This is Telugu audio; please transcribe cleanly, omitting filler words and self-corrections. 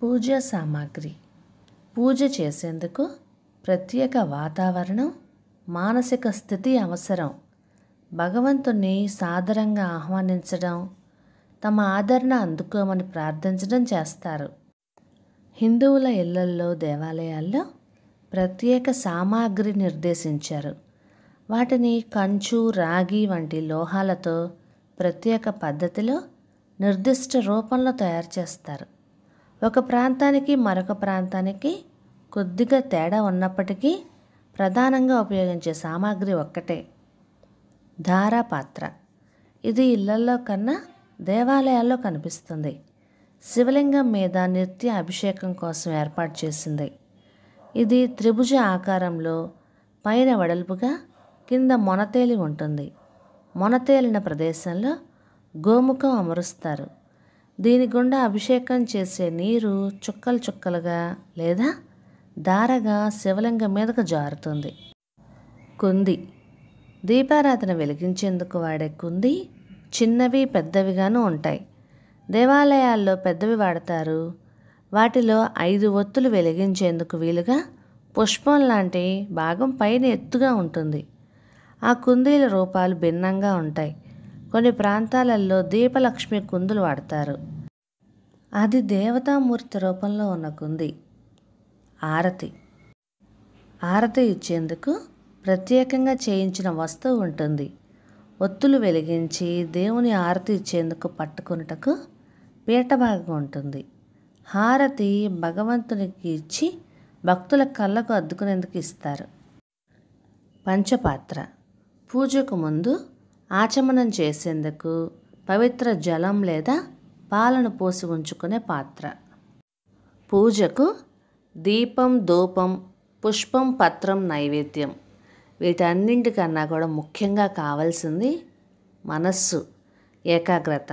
పూజా సామాగ్రి. పూజ చేసేందుకు ప్రత్యేక వాతావరణం, మానసిక స్థితి అవసరం. భగవంతుణ్ణి సాదరంగా ఆహ్వానించడం, తమ ఆదరణ అందుకోమని ప్రార్థించడం చేస్తారు. హిందువుల ఇళ్లల్లో, దేవాలయాల్లో ప్రత్యేక సామాగ్రి నిర్దేశించారు. వాటిని కంచు, రాగి వంటి లోహాలతో ప్రత్యేక పద్ధతిలో నిర్దిష్ట రూపంలో తయారు చేస్తారు. ఒక ప్రాంతానికి మరొక ప్రాంతానికి కొద్దిగా తేడా ఉన్నప్పటికీ ప్రధానంగా ఉపయోగించే సామాగ్రి ఒక్కటే. ధారాపాత్ర. ఇది ఇళ్లల్లో కన్నా దేవాలయాల్లో కనిపిస్తుంది. శివలింగం మీద నిత్య అభిషేకం కోసం ఏర్పాటు చేసింది. ఇది త్రిభుజ ఆకారంలో పైన వెడల్పుగా, కింద మొనతేలి ఉంటుంది. మొనతేలిన ప్రదేశంలో గోముఖం అమరుస్తారు. దీని గుండా అభిషేకం చేసే నీరు చుక్కలు చుక్కలుగా లేదా ధారగా శివలింగం మీదకు జారుతుంది. కుంది. దీపారాధన వెలిగించేందుకు వాడే కుంది చిన్నవి, పెద్దవిగాను ఉంటాయి. దేవాలయాల్లో పెద్దవి వాడతారు. వాటిలో 5 ఒత్తులు వెలిగించేందుకు వీలుగా పుష్పం లాంటి భాగం పైన ఎత్తుగా ఉంటుంది. ఆ కుందీల రూపాలు భిన్నంగా ఉంటాయి. కొన్ని ప్రాంతాలలో దీపలక్ష్మి కుందులు వాడతారు. అది దేవతామూర్తి రూపంలో ఉన్న కుంది. ఆరతి. ఆరతి ఇచ్చేందుకు ప్రత్యేకంగా చేయించిన వస్తువు ఉంటుంది. ఒత్తులు వెలిగించి దేవుని ఆరతి ఇచ్చేందుకు పట్టుకొనుటకు పీఠభాగం ఉంటుంది. హారతి భగవంతునికి ఇచ్చి భక్తుల కళ్ళకు అద్దుకునేందుకు ఇస్తారు. పంచపాత్ర. పూజకు ముందు ఆచమనం చేసేందుకు పవిత్ర జలం లేదా పాలను పోసి ఉంచుకునే పాత్ర. పూజకు దీపం, ధూపం, పుష్పం, పత్రం, నైవేద్యం. వీటన్నింటికన్నా కూడా ముఖ్యంగా కావాల్సింది మనస్సు, ఏకాగ్రత.